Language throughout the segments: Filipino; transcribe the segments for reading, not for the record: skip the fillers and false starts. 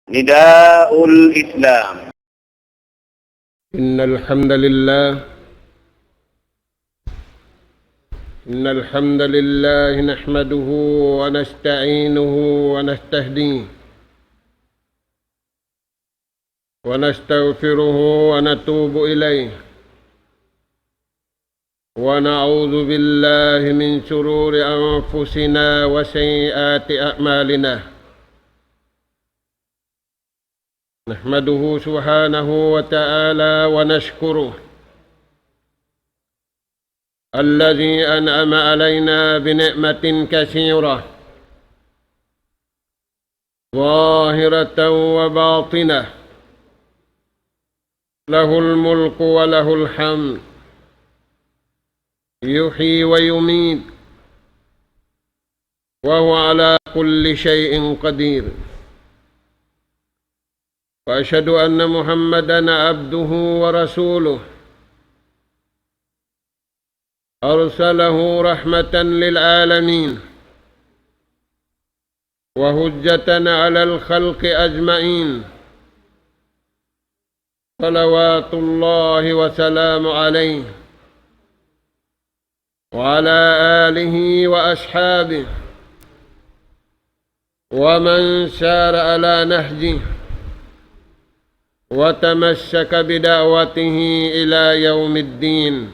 نداء الإسلام. إن الحمد لله نحمده ونستعينه ونستهديه ونستغفره ونتوب إليه ونعوذ بالله من شرور أنفسنا وسيئات أعمالنا. نحمده سبحانه وتعالى ونشكره الذي أنعم علينا بنعمة كثيرة ظاهرة وباطنة، له الملك وله الحمد، يحيي ويميت وهو على كل شيء قدير. وأشهد أن محمدًا عبده ورسوله أرسله رحمة للعالمين وهجة على الخلق أجمعين، صلوات الله وسلامه عليه وعلى آله وأصحابه ومن سار على نهجه وتمسك بدعوته إلى يوم الدين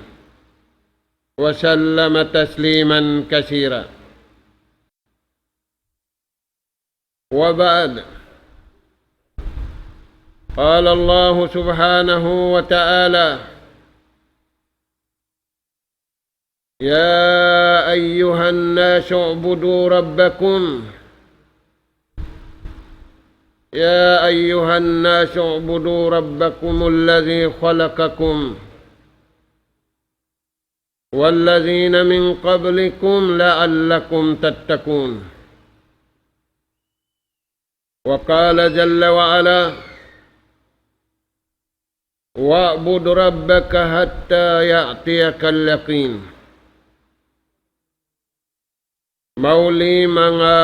وسلم تسليما كثيرا. وبعد، قال الله سبحانه وتعالى: يا أيها الناس اعبدوا ربكم يا أيها الناس اعبدوا ربكم الذي خلقكم والذين من قبلكم لعلكم تتقون. وقال جل وعلا: واعبد ربك حتى يأتيك اليقين. Mauli mga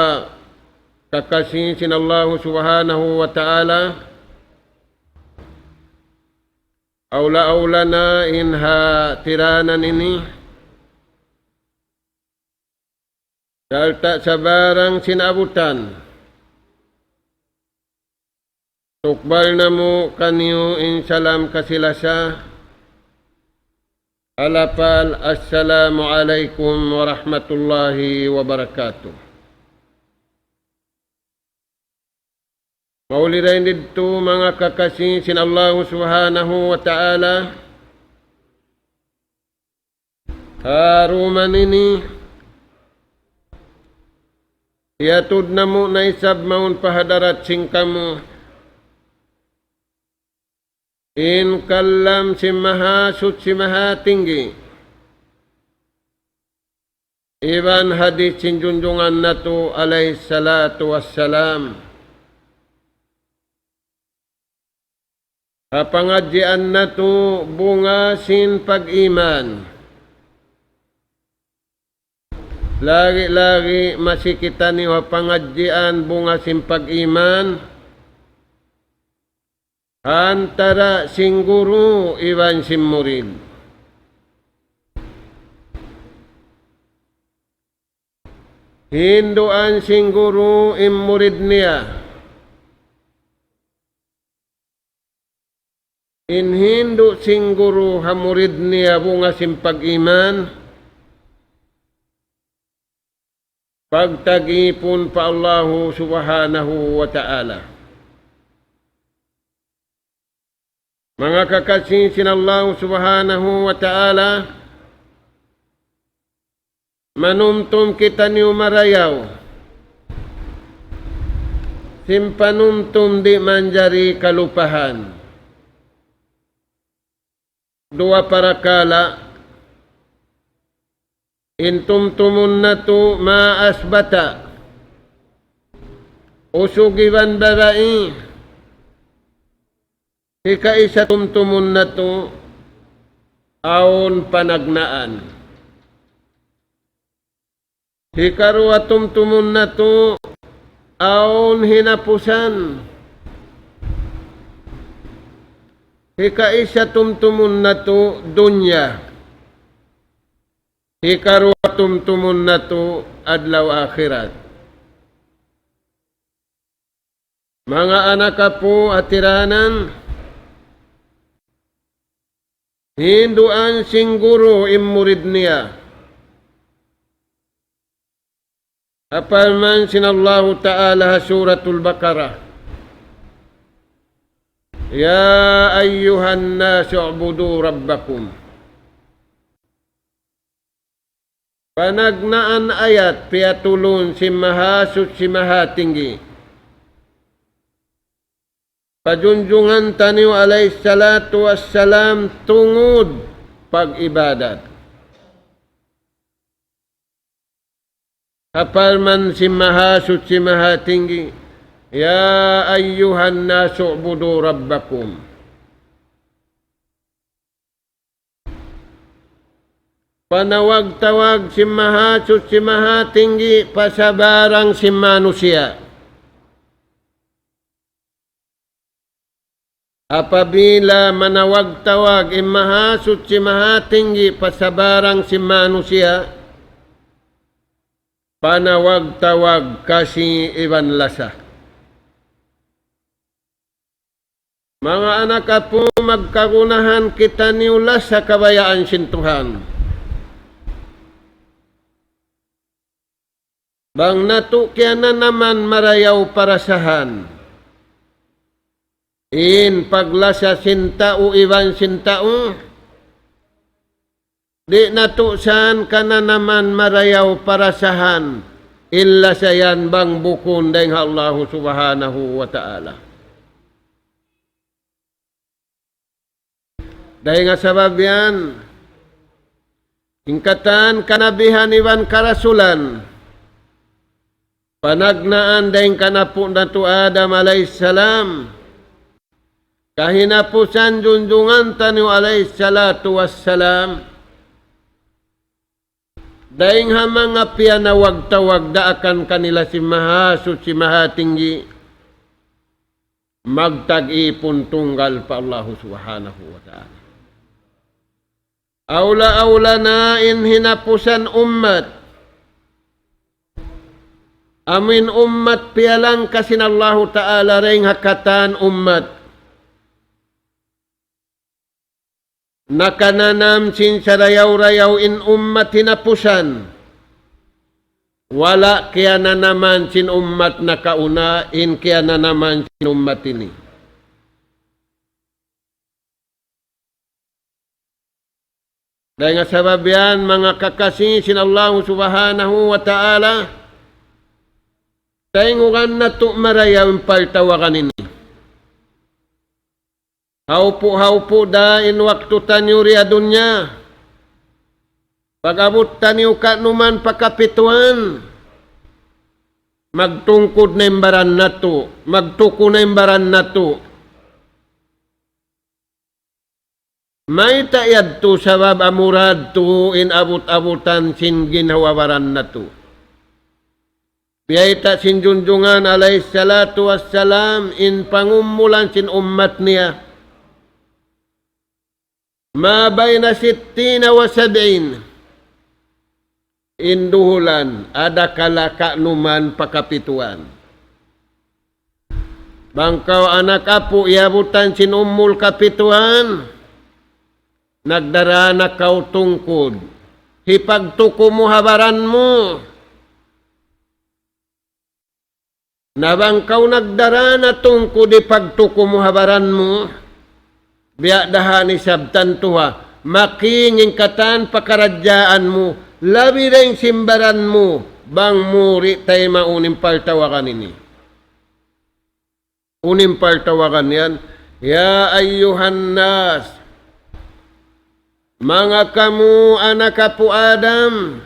kakasinsin Allah subhanahu wa ta'ala, aula-aula na inha tiranan ini dahil tak sabarang sinabutan tukbal na mo kanyo insalam kasilasa alapal assalamu alaikum warahmatullahi wabarakatuh. Maulidain dito mga kakasinsin Allah subhanahu wa ta'ala, haruman ini iatod na mo na isab maun pahadarat singkamu in kallam si maha sut si maha tinggi iban hadis sinjunjungan natu alaihi salatu wassalam. Kapangadjian na to bunga sin pag-iman. Lagi-lagi masikita ni pangadjian bunga sin pag-iman antara sing guru iwan sin murid. Hinduan sing guru im murid niya. In Hindu sing guru hamurid niya bunga sim pag-iman, pagtagipon pa Allahu subhanahu wa ta'ala. Mga kakasinsin Allah subhanahu wa ta'ala, manumtum kita niyo marayaw, simpanumtum di manjari kalupahan. Dua parakala intum tumunnatu ma asbata usugiban babai hika isa tumtumunnatu aun panagnaan hikaru atumtumunnatu aun hinapusan Ika-isa tumtumun na to dunya. Ika-2 tumtumun na to adlaw akhirat. Mga anak po atiranan, hinduan singguro imurid niya. Apal man sinallahu ta'ala suratul Baqarah. Ya ayyuhan nasu ubudu rabbakum. Panagnaan ayat piatulun si mahasut si mahatinggi. Pajunjungan taniw alayhi salatu wassalam tungod pag-ibadat. Kapal man si mahasut si mahatinggi. Ya ayyuhan nasu ubudu rabbakum. Panawag-tawag si mahasut si mahatinggi pasabarang si manusia. Apabila manawag-tawag imahasut si mahatinggi pasabarang si manusia, panawag-tawag kasi iwan lasa. Mga anak po, magkagunahan kita niulas sa kabayaan sintuhan. Bang natukya na naman marayaw parasahan. In paglasa sintao iwan sintao. Di natusan ka na naman marayaw parasahan. Illa sayan bang bukon dahil Allah subhanahu wa ta'ala. Dahil nga sabab yan, ingkatan kanabihan iwan karasulan, panagnaan dahil kanapo na to Adam alayhissalam, kahinapusan junjungan taniw alayhissalatu wassalam, dahil nga mga piyanawag-tawag daakan kanila si mahasut si mahatinggi, magtag-ipon tunggal pa Allah subhanahu wa ta'ala. Aula-aula na inhinapusan ummat. Amin ummat pialang kasin Allah Ta'ala ring hakatan ummat. Nakananam sin sarayaw-rayaw in ummat hinapusan. Wala kaya na naman sin ummat na kauna, in kaya na naman sin ummat ini. Dahil nga sabab yan, mga kakasisin Allah subhanahu wa ta'ala, taingugan na to marayaw yung paltawakan ini. Haupo dain waktu tanyo ria dunya. Pag-abot tanyo ka numan pakapituan. Magtungkod na imbaran na to. Magtuko na imbaran na to. May tayad to sabab amurad to in abot-abutan sin ginawawaran na to. Biyay ta sin junjungan alayhissalatu wassalam in pangumulan sin ummat niya. Ma bayna 60 wa 70. Induhulan ada kalaka numan pakapituan. Bangkaw anak apo iabutan sin umul kapituan. Nagdara na kau tungkod. Hipagtuko mo habaran mo. Nabangkaw nagdara na tungkod ipagtuko mo habaran mo. Biya dahani sabtan tuha. Makinging katan pakaradyaan mo. Labi rin simbaran mo. Bang muri tayo maunim paltawakan ini. Unim paltawakan yan. Ya ayyuhan nas. Mga kamu anak po Adam,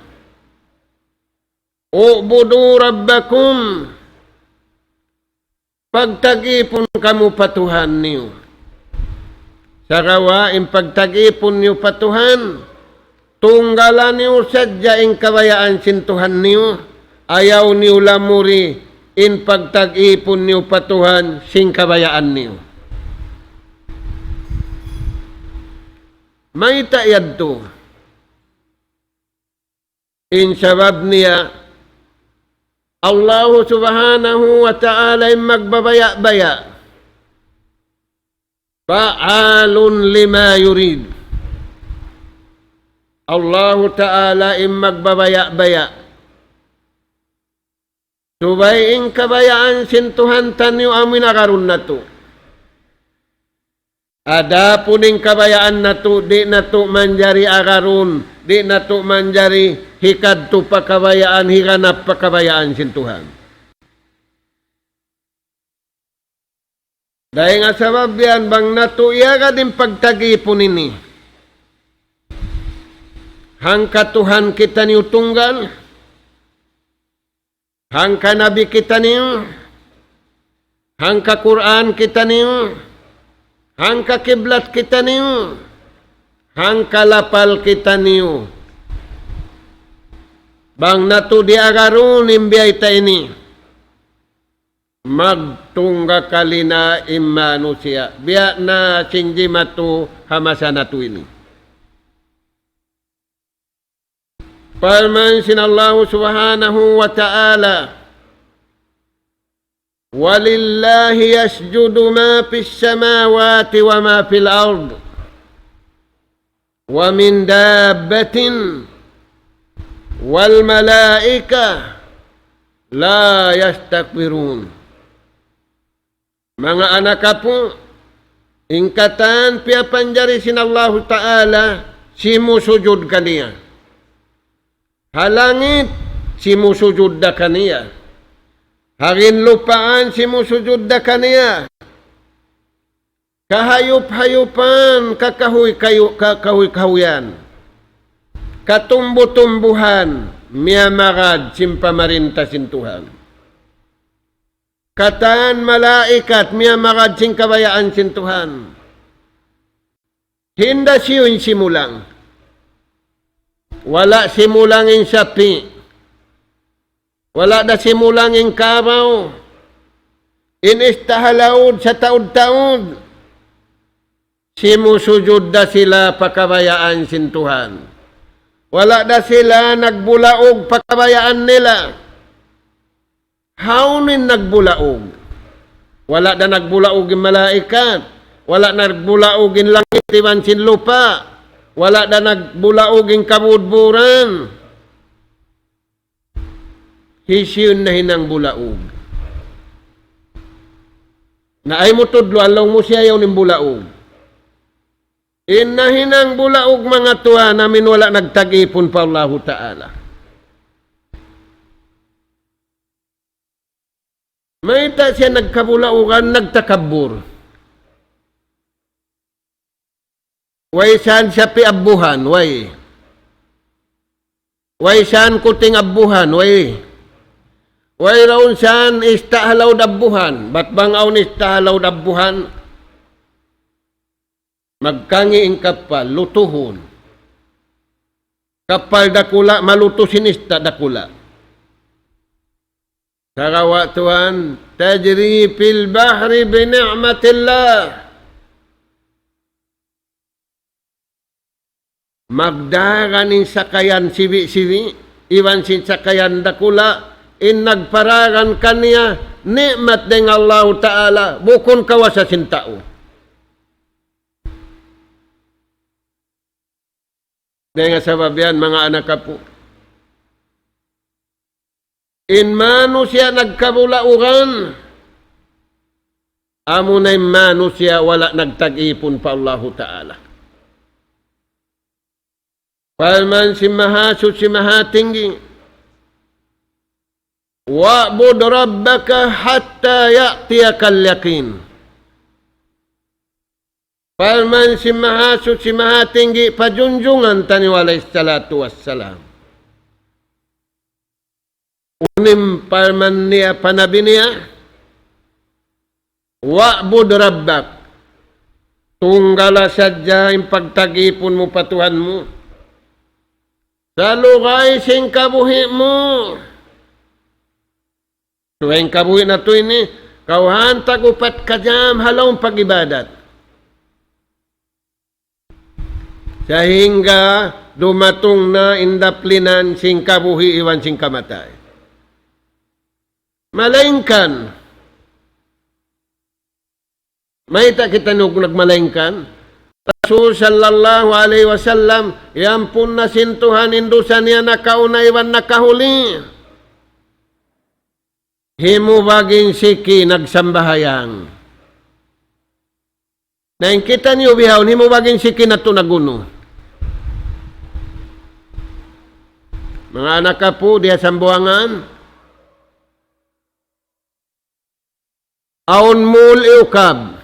ubudu rabbakum, pagtagipon kamu patuhan niyo. Sarawain pagtagipon niyo patuhan, tunggalan niyo sadya in kabayaan sintuhan niyo, ayaw niyo lamuri in pagtagipon niyo patuhan sing kabayaan niyo. may tayad to. In sabab niya, Allah subhanahu wa ta'ala ay magbabaya-baya. Fa'alun lima yurid. Allah ta'ala ay magbabaya-baya. Subayin kabayaan sintuhan tanyo amin akarun na to. Ada puning kabayaan na to, di na to manjari akarun, di na to manjari hikad to pakabayaan, higanap pakabayaan sintuhan. Dahil nga sabab yan, bang natuya ka din pagtagipon ini. Hangka Tuhan kita niyo tunggal, hangka Nabi kita niyo, hangka Quran kita niyo, hangka kiblat kita niyo, hangka lapal kita niyo. Bang natu di agarun imbiyay ta ini. Magtungga kalina immanusia. Biya na sinji matu hamasa natu ini. Firman sinallahu subhanahu wa ta'ala. Walillahi yasjudu ma fis samawati wa ma fil ard. Wa min dabbatin wal malaika la yastakbirun. Mga anak po, ingkatan piapanjari sinallahu ta'ala, simusujud kaniya. Halangit, simusujud da kaniya. Harin lupaan, simusujud da kaniya. Kahayup-hayupan, kakahuy-kahuyan. Katumbu-tumbuhan, miyamarad, simpamarinta sintuhan. Kataan malaikat, miyamarad sing kabayaan sintuhan. Hinda siyun simulang. Wala simulangin sapi. Wala da simulangin karaw. Inistahalaud sa taud-taud. Simusujud da sila pakabayaan sintuhan. Wala da sila nagbulaog pakabayaan nila. Haunin nagbulaog. Wala da nagbulaog yung malaikat. Wala nagbulaog yung langit iwan sin lupa. Wala da nagbulaog yung kabudburan. Hisiyun na hinang bulaog. Na ay mo tudlo, alaw mo siya yaw ng bulaog. Inahinang bulaog mga tuwa namin wala nagtag-ipon pa Allahu Ta'ala. May ta siya nagkabulaugan, nagtakabur. Way saan siya piabuhan, way. Way saan kuting abuhan, way. Way raon saan istahalaw dabuhan. Ba't bang aun istahalaw dabuhan? Magkangiing kapal, lutuhon. Kapal dakula, malutusin ista dakula. Karawa Tuhan, tajri fil bahri bini'matillah. Magdagan in sakayan siwi-siwi, iwan sin sakayan dakula, in nagparagan kaniya, nikmat ng Allah Ta'ala, bukon kawa sa sintao. Dahil nga sabab yan, mga anak po. In mano siya nagkabulaugan, amo na mano siya wala nagtag-ipon pa Allahu Ta'ala. Palman si mahasud si mahatinggi, wa'bud rabbaka hatta ya'tiyakal yaqin. Palman si mahasud si mahatinggi, pajunjungan tani walay salatu wassalam. Unim palman niya panabi niya, wa'bud rabbak, tunggala sadya yung pagtagipon mo patuhan mo. Sa lugay sing kabuhi mo. Tuwing kabuhi na to ini, kauhan tagupat ka jam halawang pag-ibadat. Sehingga dumatong na indaplinan sing kabuhi iwan sing kamatay. Malaingkan. May ta kita nagmalaingkan. Rasul sallallahu alaihi wasallam, yampun na sintuhan indusan niya nakauna iwan nakahuli. Himo baging siki nagsambahayang. Naing kita niyo bihawon, himo baging siki na ito naguno. Mga anak ka po, diya sambuangan. Aon mul iukab.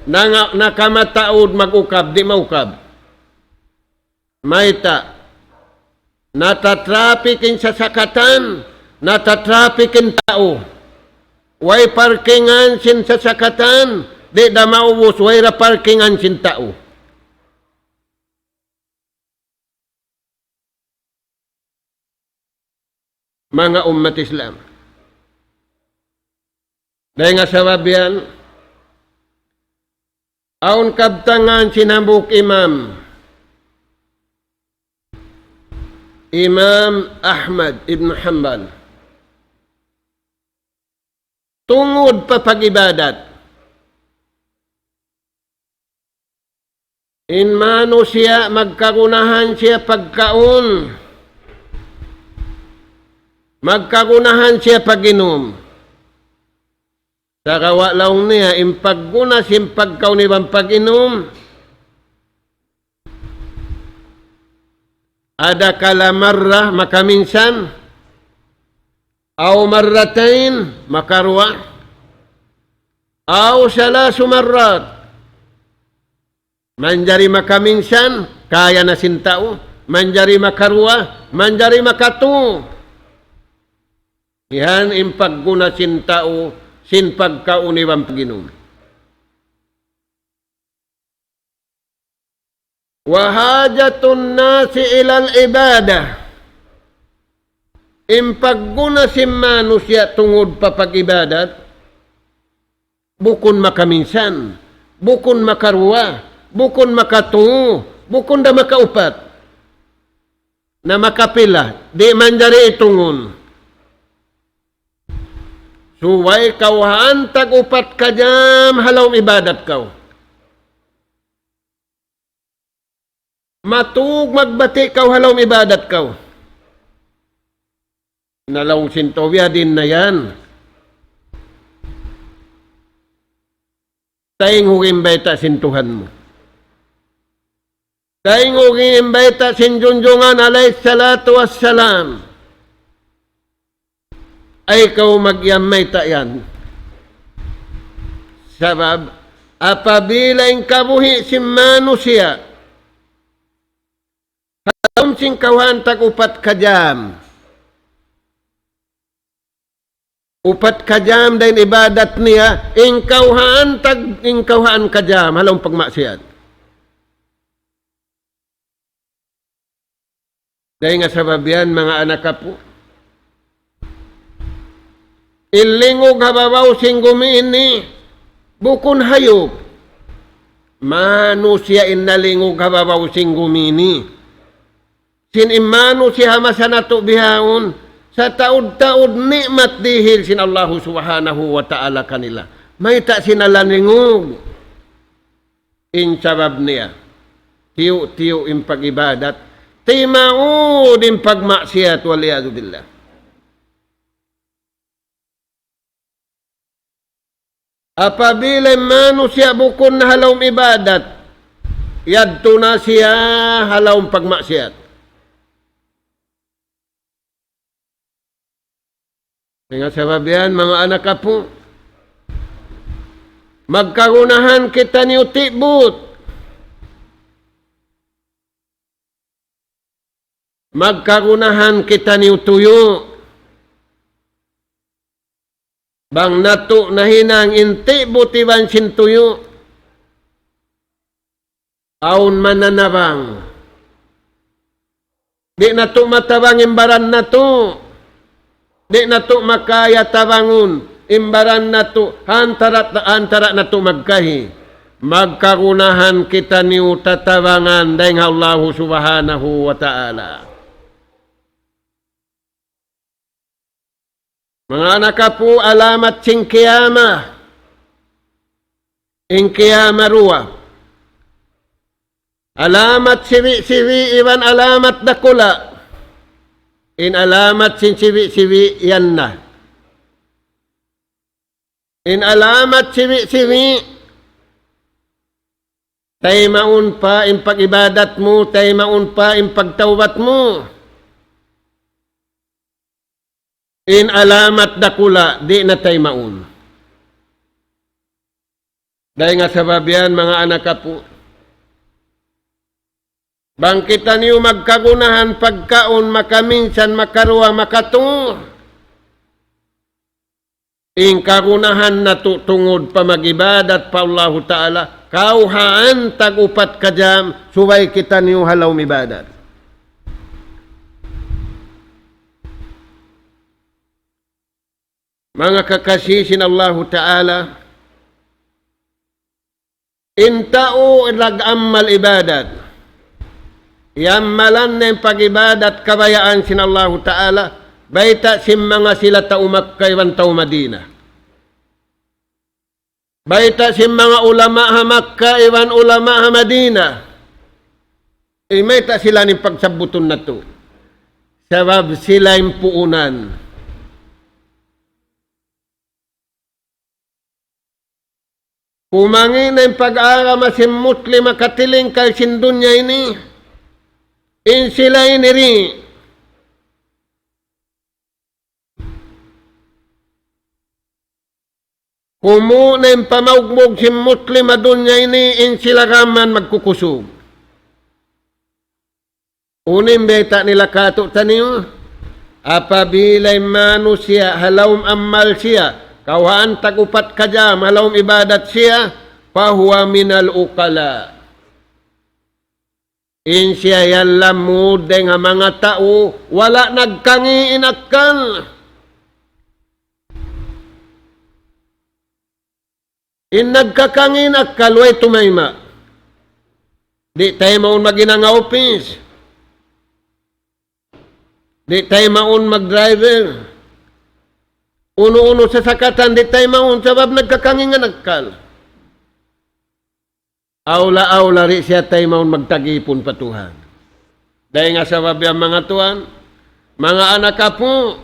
Nakamataod mag-ukab, di maukab. Maita. Natatrapikin sa sakatan. Natatrapikin tao. Way parkingan sin sa sakatan. Di da maubos, way ra parkingan sin tao. Mga umat Islam. Dahil nga sababian, aon kabtangan sinambuk Imam Ahmad ibn Hanbal. Tungod pa pag-ibadat. Inmano siya, magkagunahan siya pagkaon. Magkagunahan siya pag-inom. Sa kawalaong niya, impagguna simpagkaw ni bang pag-inom. Ada kala marra makaminsan. Aw marratain makarwa. Aw salasu marrat. Manjari makaminsan, kaya na sintao. Manjari makarwa, manjari makatu. Yan impagguna sintao, sinpagkauniwang paginom. Wahajatun nasi ilal ibadah. Impagguna si manusia tungod pa pag-ibadat, bukon makaminsan, bukon makarwa, bukon makatungo, bukon da makaupat, na makapila, di manjari itungon. Suway kauhaan tag-upat ka jam, halaw ibadat kaw. Matug magbati kaw, halaw ibadat kaw. Nalawang sintowya din na yan. Tayong hugimbayta sintuhan mo. Tayong hugimbayta sinjunjungan alayhi salatu wassalam. Ay ikaw magyamay tayan. Sabab, apabila yung kabuhi si manusia, halam sing kawan tag-upat ka jam. Upat ka jam dahil ibadat niya, ingkawhaan ka jam, halang pagmaksiyat. Dahil nga sabab yan, mga anak ka po, ilingog hababaw sing gumini, bukon hayop. Manusia inalingog hababaw sing gumini. Sinimano siya masanato bihaon, sa taod-taod nikmat dihil sin Allah subhanahu wa ta'ala kanila. May ta sinalaningog. In sabab niya, tiyo-tiyo in pag-ibadat, timaud in pagmaksiyat, waliyadu billah. Apabila manusia bukon na halawm ibadat, yadto na siya halawm pagmaksiyat. Kaya sabab yan, mga anak ka po, magkagunahan kita ni utibut. Magkagunahan kita ni utuyo. Bang nato na hinang inti butiban sintuyo. Aun mananabang. Di nato matabang imbaran nato. Di nato makaya tabangun. Imbaran nato. Antara nato magkahi. magkagunahan kita niyo tatabangan dahil Allah subhanahu wa ta'ala. Mga anak po, alamat sing kiyama. In kiyama ruwa. Alamat siwi iwan alamat dakula. In alamat sin siwi yan na. In alamat siwi tay maun pa in pag-ibadat mo, tay maun pa in pagtawbat mo. In alamat dakula, di na tay maun. Dahil nga sabab yan, mga anak po. Bangkitan niyo magkagunahan pagkaon, makaminsan, makaruwa, makatungo. In kagunahan na tungod pa magibadat pa Allah Ta'ala, kauhaan tagupat kajam, subay kita niyo halaw mibadat. Mga kakasisin Allah Ta'ala, intao nag-ammal ibadat. Yammalan na yung pag-ibadat kabayaan sin Allah Ta'ala, baita sim mga sila tao Makkah iwan tao Madina. Baita sim mga ulama ha Makkah iwan ulama ha Madina. May ta sila ni pagsabuton na to. Sabab sila yung puunan. Kumangin na yung pag-aarama si Muslim makatiling kay sindunya ini. In sila iniri. Kumu na yung pamaugmog si Muslim adunya ini, in sila raman magkukusog. Unim beta nila kato taniyo. Apabilay manusia, halawm ammal siya. Kawan tagupat kajam, halawm ibadat siya, pahuwa minal ukala. In siya yan lamud nga mga tao, wala nagkangiin akal. In nagkakangin akal, way tumayma. Di tayo maun maginangaupis. Di tayo maun mag-driver. Uno-uno sa sakatan, di tayo maun, sabab nagkakangingan akal. Aula-aula ri siya tayo maun magtagipon patuhan. Dahil nga sabab yung mga tuan, mga anak po,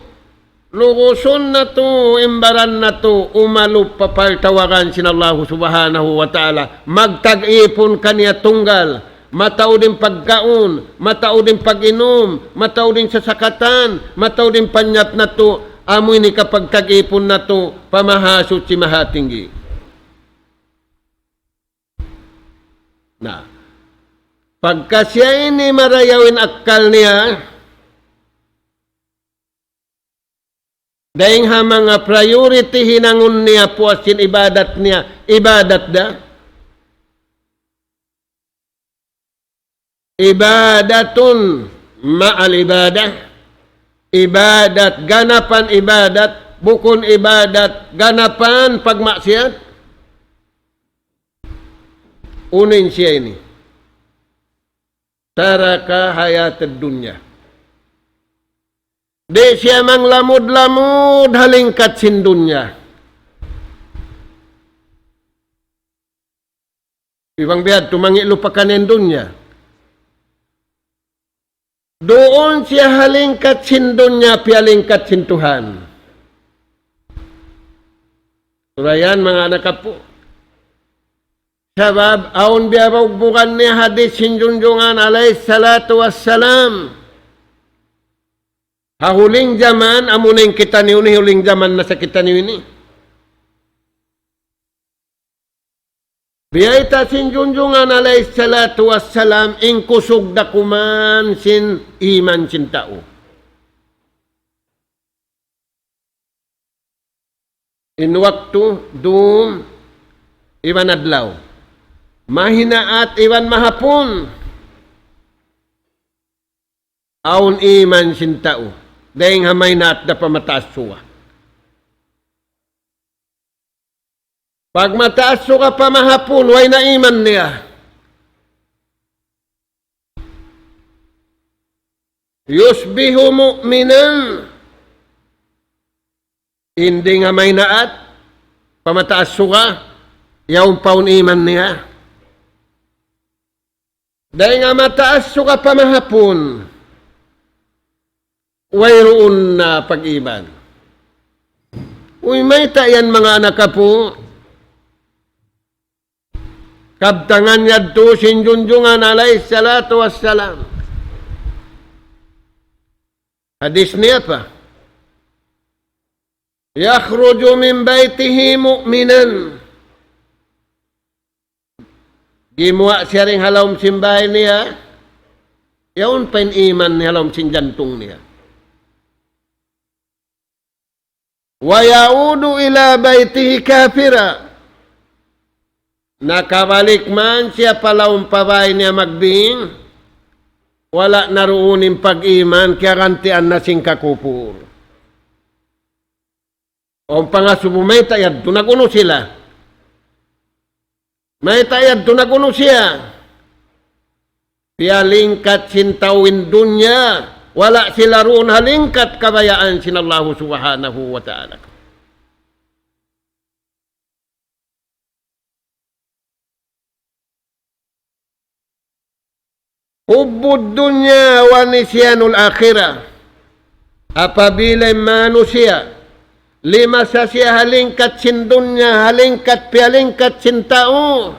luguson na to, imbaran na to, umalup papaltawagan sin Allah subhanahu wa ta'ala, magtag-ipon kaniya tunggal, matao din pagkaon, matao din pag-inom, matao din sa sakatan, matao din panyap na to, amoy ni kapag tag-ipon na to, pamahasot si mahatinggi. Na, pagka siya ini marayawin akal niya, dahil ha mga priority hinangon niya po asin ibadat niya, ibadat da. Ibadatun ma'al ibadah. Ibadat, ganapan ibadat, bukon ibadat, ganapan pagmaksiat. Unin siya ini. Taraka hayatad dunya. Di siya mang lamud-lamud halingkat sin dunya. Ibang biyad, tumangilu pa kanin dunya. Doon siya halingkat sin dunya, pialingkat sin Tuhan. Surayan mga anak po. Sabab, aun biyabaw bukan ni hadis sin junjungan alaih salatu wassalam. Hahuling zaman, amunin kita ni uni, huling zaman na sa kita ni uni. Biyay ta sin junjungan alaih salatu wassalam, ingkusog dakuman sin iman sin tao. In waktu, doon, iwan adlaw. Mahinaat iwan mahapon. Aun iman sin tao. Dahil hamay naat na pamataas suwa. Pag mataas ka pa mahapon, way na iman niya. Yusbihu mu'minan. Hindi nga may naat, pamataas ka, yaong paun iman niya. Dahil nga mataas ka pa mahapon, wayroon na pag-iman. Uy, may tayan mga anak ka po. Kabtangan yadto sinjunjungan alayhi salatu wassalam. Hadis niya pa. Yakhruju min baytihi mu'minan. Gimuha siya rin halawm simbahay niya. Yaon pa iman ni halawm sinjantong niya. Wa yaudu ila baytihi kafira. Nakabalik man siya palawm pabay niya magbing. Wala naruunin pag-iman kaya kantian na sing kakupur. O pangasubo may tayad, tunaguno sila. May tayad, tunaguno siya. Pialingkat sintawin dunya, wala sila roon halingkat kabayaan sinallahu subhanahu wa ta'ala. Hubbud dunya wa nisyanul akhirah. Apabila manusia lima sa siya halingkat sin dunya, halingkat pialingkat sin tao,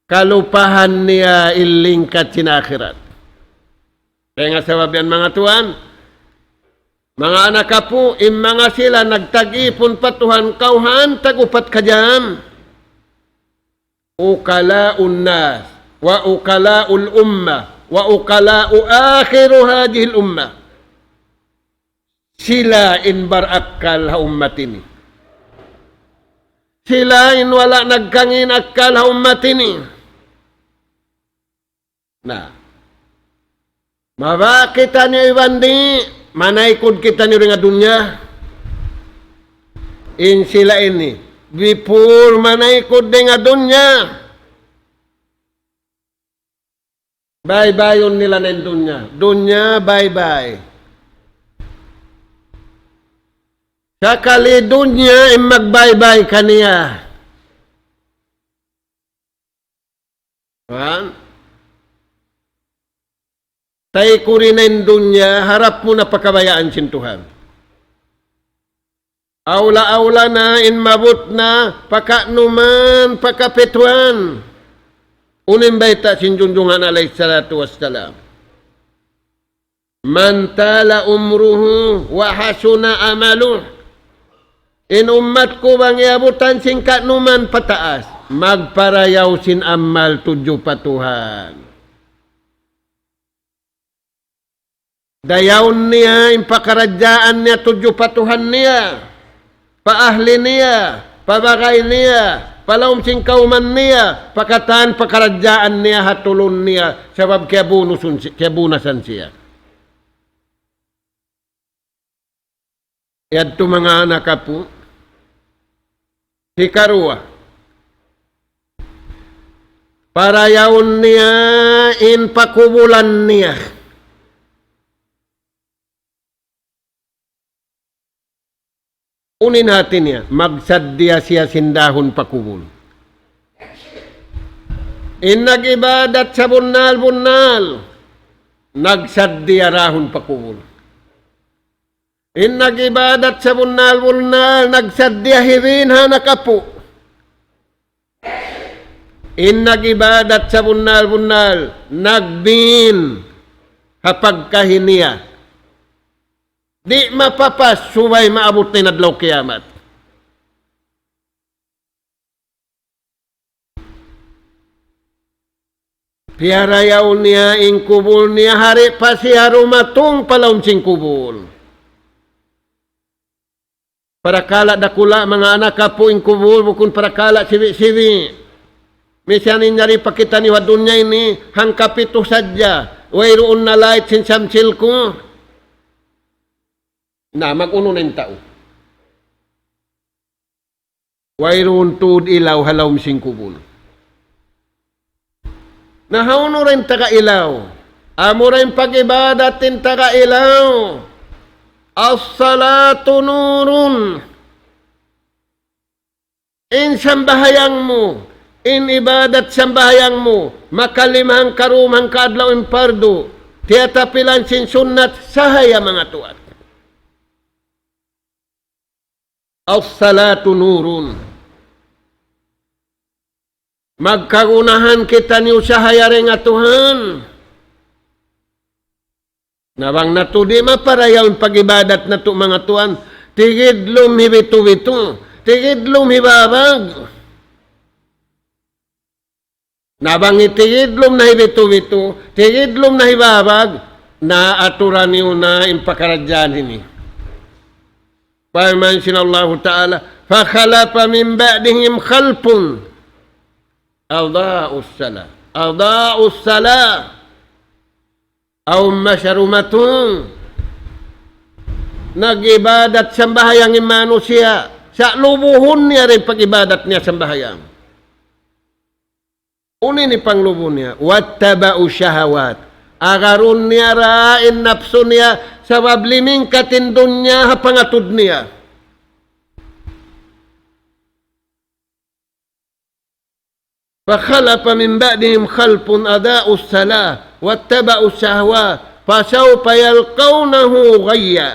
kalupahan niya ilingkat sin akhirat. Kaya nga sababian mga tuan, mga anak ka po, mga sila nagtag-ipon patuhan kauhan, tagupat ka dyan. Ukalaun nas, wa ukala'ul umma, wa ukala'u akhiru hadihil umma. Sila inbar akkal ha ummatini. Sila in wala nagkangin akkal ha ummatini. Na, mabakita niyo ibandi, manaikod kita niyo rin nga dunya. In sila ini, before manaikod din nga dunya. Bye-bye yun nila ng dunya. Dunya, bye-bye. Sakali dunya, mag-bye-bye ka niya. Tay ko rin ng dunya, harap mo na pakabayaan sintuhan. Aula-aula na, inmabot na, pakaknuman, pakapituan. Unin baita sinjunjungan alayhi salatu wassalam. Man tala umruhu wa hasuna amaluh. In ummat ko bang iabutan singkat numan pataas. Magparayaw sin amal tuju patuhan. Dayaw niya, impakaradyaan niya tuju patuhan niya. Paahli niya, pabagay niya. Palawm sing kauman niya, pakatan pakaradyaan niya, hatulon niya, sabab kaya bunasan siya. Yadto mga anak po, hikarua, parayaon niya, in pakubulan niya. Unin natin niya, magsadya siya sindahon pakubul. In nag-ibadat sa bunal-bunal, nagsadya rahon pakubul. In nag-ibadat sa bunal-bunal, nagsadya hirin hanakapo. In nag-ibadat sa bunal-bunal, nagbin hapagkahiniya. Di mapapas, subay maabot na nadlaw kiamat. Piyarayaw niya, inkubul niya, hari pa siya rumatong palawm sing kubul. Para kala dakula, mga anak ka po inkubul, bukun para kala siwi-siwi. Misyanin nyari pakita ni wadunya ini, hangkapito sadya, wayroon na light sin samsil ko. Na mag-uno na yung tao. Wayron tud ilaw halaw misingkubul. Nahauno rin taga ilaw. Amo rin pag-ibadat tin taga ilaw. As-salatu nurun. In sambahayang mo, in ibadat sambahayang mo, makalimang karumang kaadlaw in pardo, tiyatapilan sin sunnat sahaya mga tuwan. As-salatu nurun. Magkagunahan kita niyo sahaya rin nga Tuhan. Nabang natudi maparayaw yung pag-ibadat na to mga tuwan, tigidlom hibitu-bitu, tigidlom hibabag. Nabang itigidlom na hibitu-bitu, tigidlom na hibabag, na aturan niyo na impakaradyan ini. Paman sinallahu ta'ala, فَخَلَفَ مِنْ بَعْدِهِمْ خَلْفٌ أَضَاءُوا الصَّلَاةَ أَوْ مَشَرُمَتُونَ nag-ibadat sambahayang manusia sa lubuhon niya rin pag-ibadat niya sambahayang. Unin ni panglubon niya, wattaba'u syahawat. Agarun niya rain napso niya sa babliming katindon niya hapangatud niya. فَخَلَفَ مِنْ بَعْدِهِمْ خَلْفٌ أَضَاءُوا الصَّلَاةَ وَاتَّبَعُوا الشَّهَوَاتِ فَسَوْفَ يَلْقَوْنَهُ غَيًّا.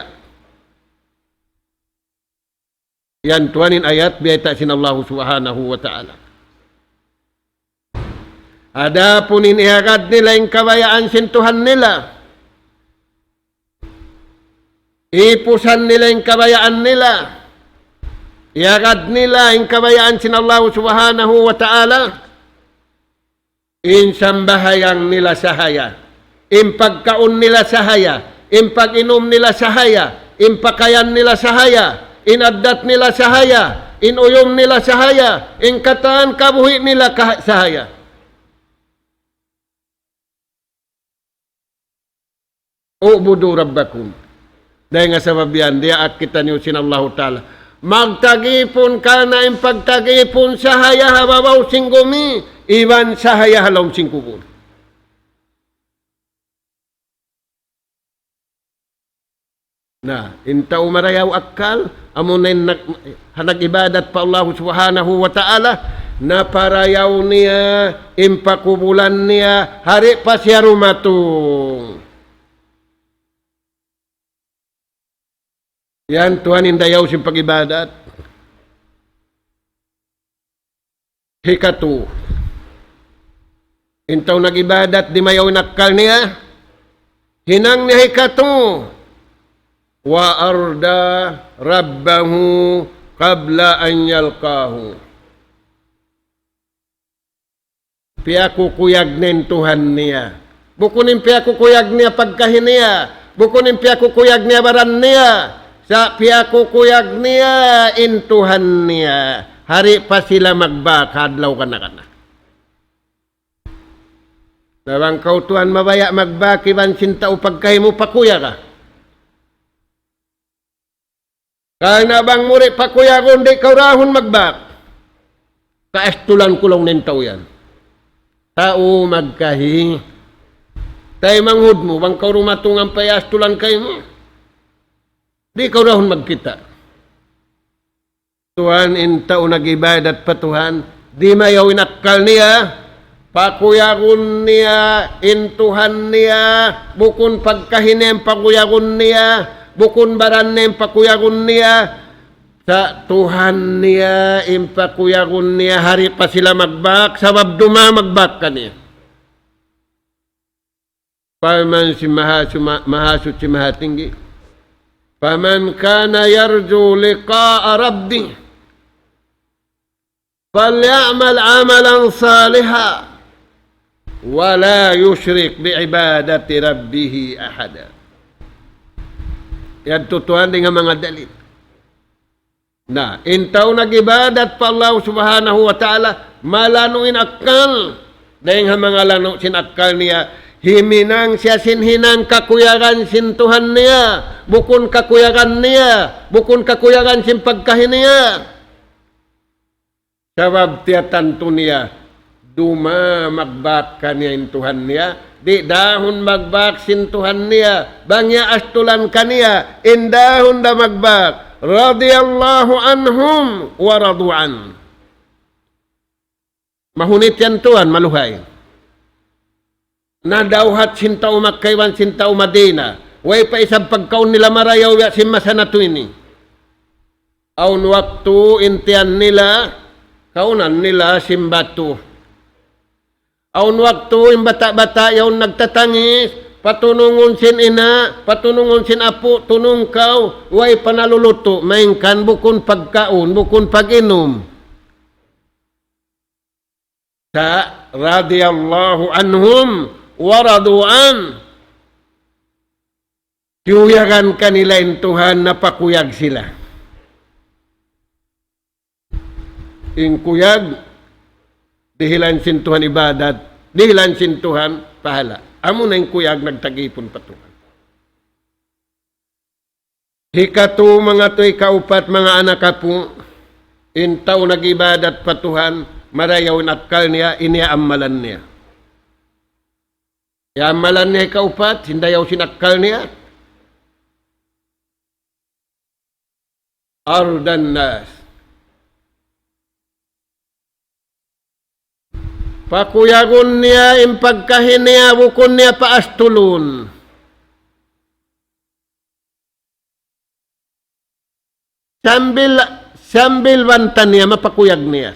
Yan tuanin ayat biyata sinallahu subhanahu wa ta'ala. Adapun iniagad nila yung kabayaan sintuhan nila. Ipusan nila yung kabayaan nila. Iagad nila yung kabayaan sinallahu subhanahu wa ta'ala. Insambahayang nila sahaya. Impagkaon nila sahaya. Impag-inom nila sahaya. Impakayan nila sahaya. Inaddat nila sahaya. Inuyom nila sahaya. Inkataan kabuhi nila sahaya. Ubudu rabbakum. Dahil nga sa babiyan, diya kita niyo sinallahu ta'ala. Magtagipon ka na yung pagtagipon sahaya hababaw singgumi. Iwan sahaya halaw singkubun. Na, intaw marayaw akal, amunin hanag-ibadat pa Allah subhanahu wa ta'ala, na parayaw niya, impakubulan niya, hari pa siya rumatong. Yan, Tuhan indayaw siyang pag-ibadat. Hikatu. Intaw nag-ibadat, di mayaw nakal niya. Hinang niya hikatu. Wa arda rabbahu qabla an yalqahu. Piyakukuyag nin Tuhan niya. Bukunin piyakukuyag niya pagkahin niya. Bukunin piyakukuyag niya baran niya. Sa piyakukuyag niya, intuhan niya. Hari pa sila magbakadlaw ka na. Nabang kautuhan mabaya magbakiban sinta upag kayo mo pakuya ka. Kaya nabang muri pakuya kung di kaurahon magbak. Kaestulan kulong nintaw yan. Tao magkahi. Tayo manghud mo, bang kaurumatungan payastulan kayo mo. Di ka rahon magkita. Tuhan, intaw nag-ibadat pa Tuhan, di mayaw inakal niya, pakuyagun niya, intuhan niya, bukun pagkahinem pakuyagun niya, bukun baranem pakuyagun niya, sa Tuhan niya, impakuyagun niya, hari pa sila magbak, sabab duma magbak ka niya. Paman si mahasut si mahatinggi. Faman kana yarju liqa'a rabbih falyamal 'amalan salihan wa la yusyrik bi'ibadati rabbih ahada. Yan tutuan dengan mga dalil. Na, intaw nag-ibadat pa Allah subhanahu wa ta'ala malanuin akal dahil mga lano sinakal niya. Himinang siya sinhinang kakuyagan sintuhan niya. Bukun kakuyagan niya. Bukun kakuyagan sin pagkahin niya. Sabab tiyatan to niya, duma magbak kaniya intuhan niya, di dahon magbak sintuhan niya, bangya astulan kaniya, indahon da magbak, radiyallahu anhum wa radu'an. Mahunit yan tuhan, maluhay. Nadawhat sintaw Makkaywan, sintaw Madina, way pa isang pagkaon nila marayaw ya simmasana to ini. Aun waktu intian nila, kaunan nila simbatu. Aun waktu yung bata-bata yung nagtatangis, patunungon sin ina, patunungon sin apo, tunong kaw, way panaluluto, maingkan bukon pagkaon, bukon pag-inom. Sa radiyallahu anhum wa radu'an, kiuyagan kanila intuhan na pakuyag sila. Ingkuyag, dihilan sintuhan ibadat, dihilan sintuhan pahala. Amo na ingkuyag nagtagipon patuhan. Hikatu mga to'y kaupat mga anak kapo, intaw nagibadat patuhan, marayaw natkal niya, iniamalan niya. Iamalan niya kaupat, hindayaw sinakal niya. Ardan nas. Pakuyagon niya, impagkahin niya, bukon niya paastulun. Sambil bantan niya, mapakuyag niya.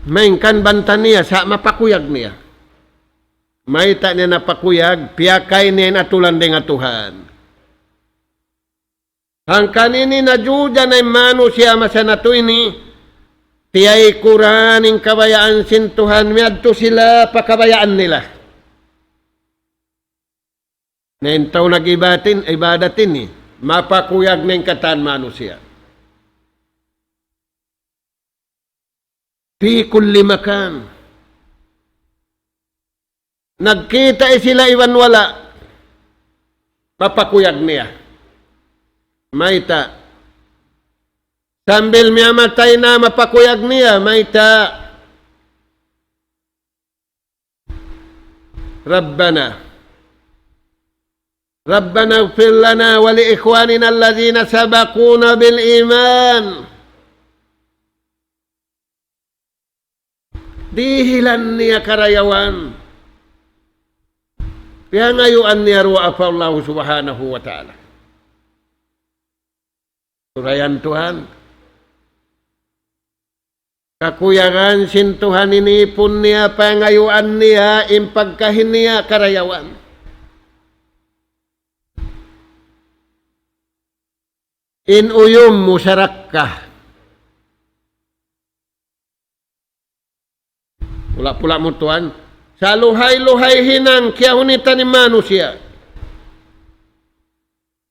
Maingkan bantan niya, sa mapakuyag niya. Maita niya napakuyag, piyakay niya natulan din nga Tuhan. Ang kanini na Juda na mano siya masanato ini, tiyay kuraning kabayaan sintuhan, miyadto sila pakabayaan nila. Naintaw ibadatin ni, mapakuyag ng katan mano siya. Fi kulli makan. Nagkita sila iwan wala, mapakuyag niya. Maita, sambil miyamatay na mapakuyag niya, maita, Rabbana ighfir lana wa li ikhwanina alladhina sabaquna bil iman. Dihilan niya karayawan. Kaya ngayuan niya ru'afa Allah subhanahu wa ta'ala. Surayan Tuhan. Kakuyagan sintuhan inipon niya, pangayuan niya, impagkahin niya karayawan. Inuyom mo sarak ka. Pula-pula mo Tuhan. Sa luhay-luhay hinang, kaya hunita ni mano siya.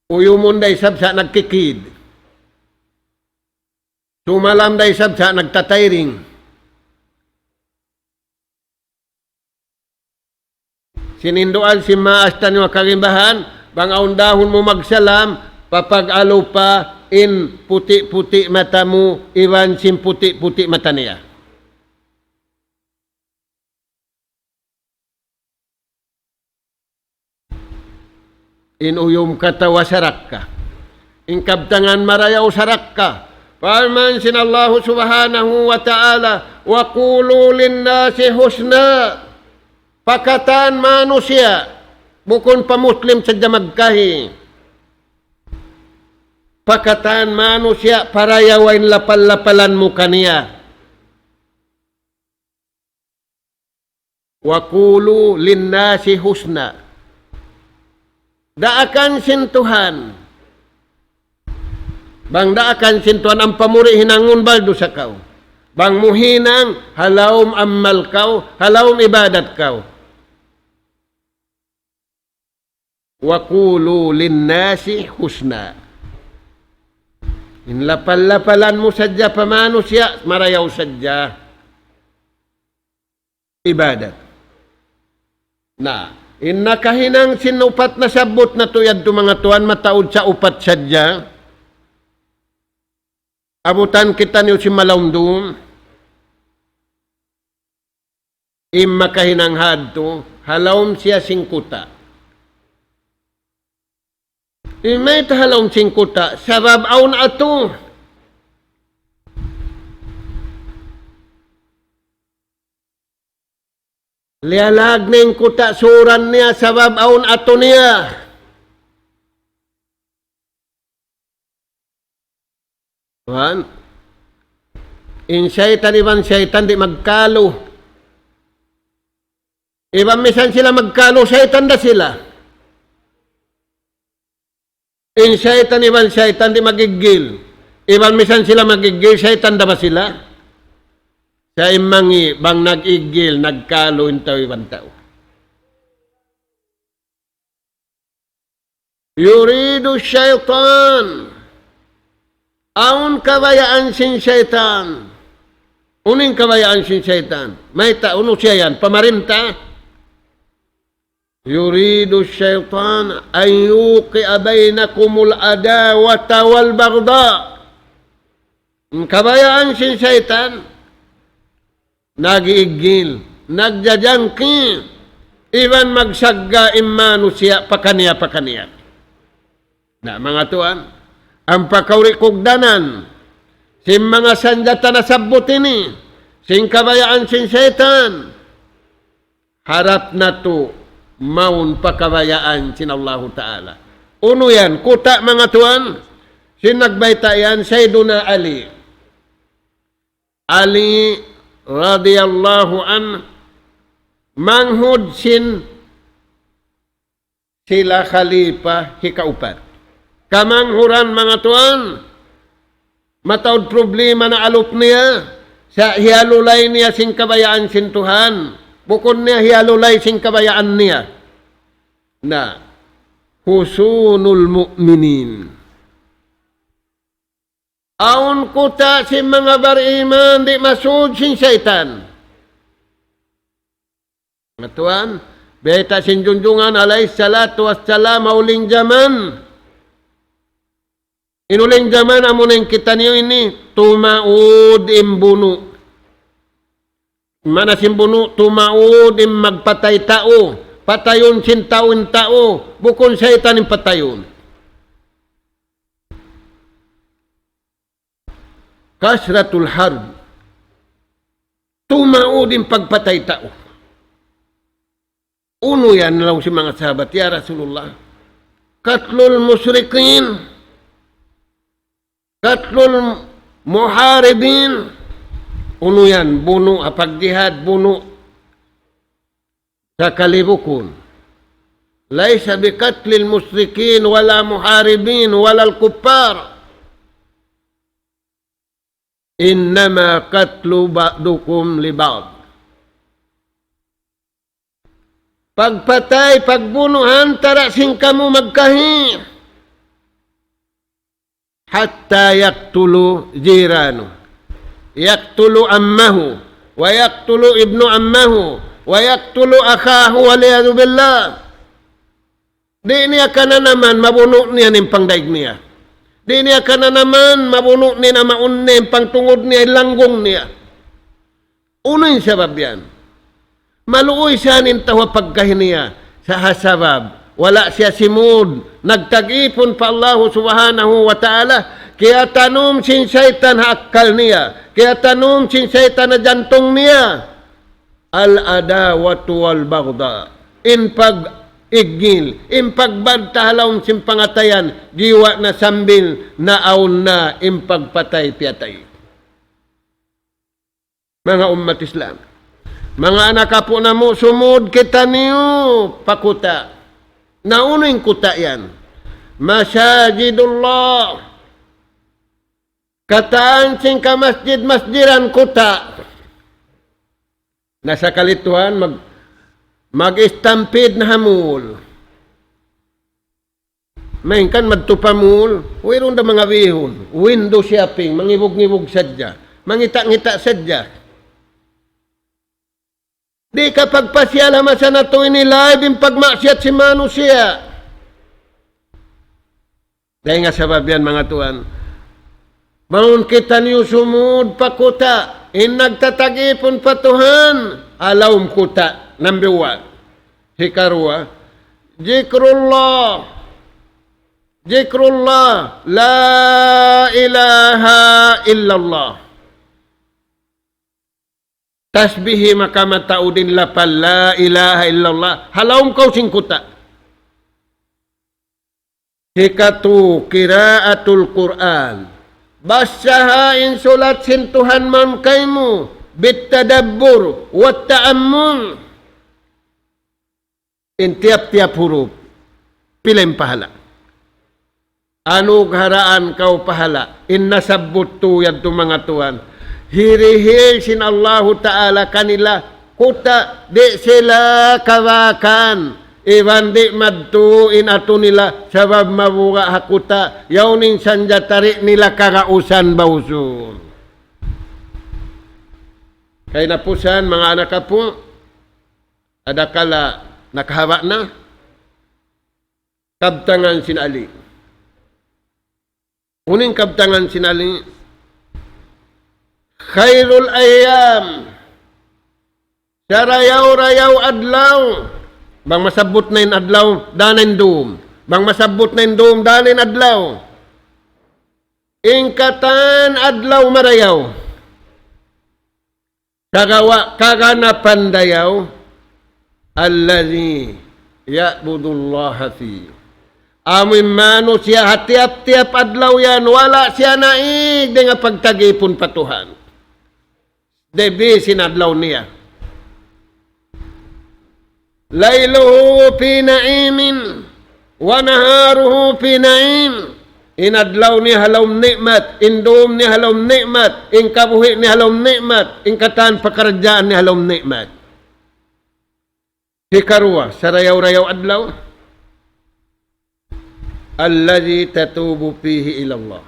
Uyumon day sabsa nagkikid. Sumalam day sabsa nagtatayring. Sinindoan si maastan yung karimbahan, bang aundahon mo magsalam, papag-alo pa, in puti-puti mata mo, iwan sim puti-puti mata niya. Inuyom katawa sarak ka. Inkabtangan marayaw sarak ka. Parman sinallahu subhanahu wa ta'ala, wa qulu linnasi husna. Pakatan manusia, bukon pa muslim sa jamagkahi. Pakatan manusia, parayawain lapal-lapalan mo kaniya. Wa qulu linnasi husna. Daakan sintuhan. Bang daakan sintuhan ang pamuri hinangon baldo sa kau. Bang muhinang halawom ammal kau, halawom ibadat kau. Wa qulu linnasi husna. Inlapal-lapalan mo sadya pamano siya, marayaw sadya. Ibadat. Na, inakahinang sinupat na sabot na tuyad to mga tuan, mataod sa upat sadya. Abutan kita niyo si Malaundong. Makahinanghad to. Halawm siya singkuta. May halawm singkuta. Sabab aun ato. Lialag na yung kuta suran niya. Sabab aun ato niya. Wan? In syaitan iban syaitan di magkalo. Iban misan sila magkalo, syaitan da sila. In syaitan iban syaitan di magigil. Iban misan sila magigil, syaitan da ba sila? Sa imangi, bang nagigil, nagkalo intaw iban tao. Yuridu syaitan. Aun kabayaan sin syaitan. Uning kabayaan sin syaitan. May uno siya yan. Pamarinta. Yuridu syaitan an yuqi'a bainakumul adawata wal bagda. Kabayaan sin syaitan. Nagiigil. Nagjajangki. Iban magsagga imano siya pakaniya. Na mga tuan. Ang pakaurikugdanan, sin mga sanjata na sabot ini, sin kabayaan sin syaitan, harap na to, maun pakabayaan sin Allah Ta'ala. Uno yan, kuta mga tuan, sin nagbayta yan, Sayyiduna Ali. Ali radiyallahu an, manghud sin sila khalifa hikaupat. Kamanghuran mga tuan, matawad problema na alop niya, sa hialulay niya sing kabayaan sin Tuhan, bukod niya hialulay sing kabayaan niya, na husunul mu'minin. Aun kuta si mga bariman, di masud sin syaitan. Mga tuan, beta sin junjungan alaih salatu wassalam mauling zaman, inuling zaman amunin kita niyo ini, tumaud imbunu. Mana simbunu, tumaud im magpatay tao. Patayon sin taon tao. Bukon syaitan im patayon. Kasratul harb. Tumaud im pagpatay tao. Uno yan lang si mga sahabat, ya Rasulullah. Katlul musyrikin. Katlul muharibin. Uno yan, buno, pag-jihad, buno. Sa kalibukon. Laysa bikatlil musyrikin, wala muharibin, wala al-kuppar. Innama katlu ba'dukum li ba'd. Pagpatay, pagbunuhan, tarasin kamu magkahi. Hatta yaktulu jiranu. Yaktulu ammahu. Wa yaktulu ibnu ammahu. Wa yaktulu akhahu waliyadu billah. Di niya ka na naman mabuno niya ng pangdaig niya. Di niya ka na naman mabuno niya na maun niya yung pangtungod niya, langgong niya. Uno yung sabab yan. Maluoy siya nin tawa pagkahin niya sa hasabab. Wala siya simud. Nagtag-ipon pa Allah subhanahu wa ta'ala. Kaya tanom sin syaitan haakal niya. Kaya tanom sin syaitan na jantong niya. Al-adawatu wal-bagda. In pag-igil. In pagbantahalaw sin pangatayan. Jiwa na sambil na aun na in pagpatay piyatay. Mga umat Islam. Mga anak po na mo, sumud kita niyo, pakuta. Nauno yung kuta yan. Masajidullah. Kataan sing ka masjidan kuta. Nasa kalituhan, mag-stampede na hamul. Mainkan magtupamul, wairon da mga wihon, window shopping, mangibog-ngibog sadya, mangita-ngita sadya. Di kapag pasyala masa na to inilive yung pagmaksiyat si Manu siya. Dahil nga sabab yan mga tuan, Maun kita niyo sumud pakuta, nagtatagipon patuhan, alawm kuta, number 1. Hikarwa, Zikrullah, la ilaha illallah. Tasbihi maka mataudin lapal, la ilaha illallah. Halawm kau singkuta. Hikatu kiraatul Quran. Basaha in sulat sintuhan man kaimu bitadabbur wa ta'ammul. In tiap-tiap huruf pilih pahala. Anugeraan kau pahala. Inna sabbutu yan mga tuan. Hirihil sin Allah Ta'ala kanila kuta di sila kawakan. Iwan di madtu in ato nila sabab mabuga hakuta yauning sanjatari nila karausan bausun. Kaya napusan mga anak po, ada kala nakahawa na kabtangan sinali. Uning kabtangan sinali, khairul ayyam, sarayaw-rayaw adlaw, bang masabot na yung adlaw, danin doom. Bang masabot na yung doom, danin adlaw. Ingkatan adlaw marayaw. Kaganapan dayaw, alladhi ya'budullaha fi. Amin mano siya hatiap-tiap adlaw yan, wala siya naig nga pagtagipon patuhan. Debi sinadlaw niya. Layluhu fi na'imin wa naharuhu fi na'im. Inadlaw ni halawm nikmat, indum ni halawm nikmat, ingkabuhi ni halawm nikmat, ingkatan pakaradjaan ni halawm nikmat. Hikarwa, sarayaw-rayaw adlaw, alladhi tatubu fihi ilallah.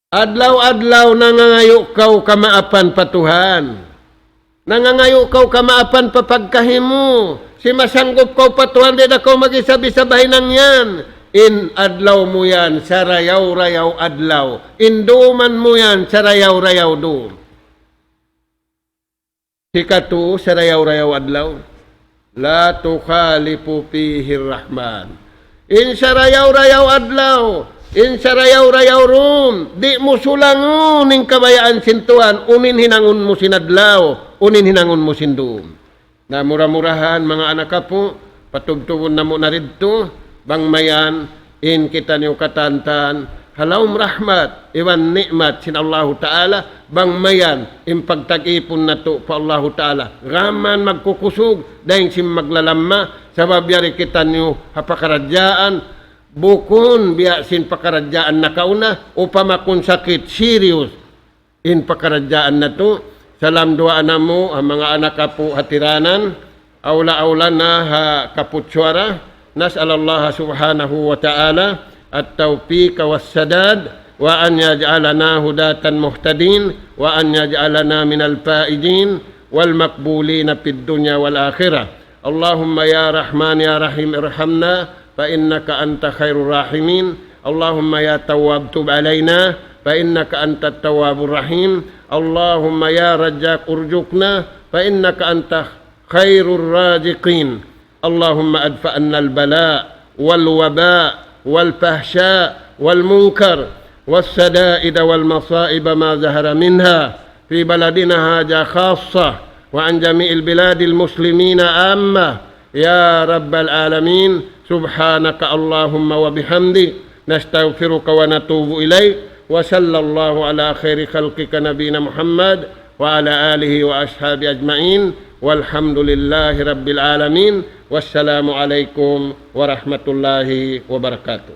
Adlaw-adlaw nangangayo kau kamaapan patuhan. Nangangayo kau kamaapan papagkahimu. Si masanggop kau patuhan, di na kau mag-isabi-sabahin ng yan. In adlaw mo yan, sarayaw-rayaw adlaw. Induman mo yan, sarayaw-rayaw doon. Hikatu, sarayaw-rayaw adlaw. La tukhalifu fihi rahman. In sarayaw-rayaw adlaw. In sarayaw-rayaw rum. Di mo sulangun ning kabayaan sintuan. Unin hinangun mo sinadlaw. Unin hinangun mo sindum. Na murah-murahan mga anak po. Patubtubon na mo na ridto. Bang mayan. In kita niyo katantan. Halawm rahmat. Iwan nikmat sin Allah Ta'ala. Bang mayan. In pagtag-ipon na to pa Allah Ta'ala. Raman magkukusog. Dahil sim maglalamma. Sabab yari kita niyo hapakaradyaan. Bukun biya sin pakaradyaan na kauna upama kung sakit serious in pakaradyaan na to. Salam duaan na mo ang mga anak po hatiranan awla-awla na ha kaputsuara. Nas'alallah subhanahu wa ta'ala at-tawfiq was-sadad wa an yaj'alana hudatan muhtadin wa an yaj'alana minal faizin wal maqbulina fid dunya wal akhirah. Allahumma ya Rahman ya Rahim irhamna فإنك أنت خير الراحمين اللهم يا تواب تب علينا فإنك أنت التواب الرحيم اللهم يا رزاق ارزقنا فإنك أنت خير الرازقين اللهم أدفع عنا البلاء والوباء والفحشاء والمنكر والسدائد والمصائب ما ظهر منها في بلدنا هذا خاصة وعن جميع البلاد المسلمين عامة يا رب العالمين سبحانك اللهم وبحمدك نستغفرك ونتوب إليك وصلى الله على خير خلقك نبينا محمد وعلى آله وأصحابه أجمعين والحمد لله رب العالمين والسلام عليكم ورحمة الله وبركاته.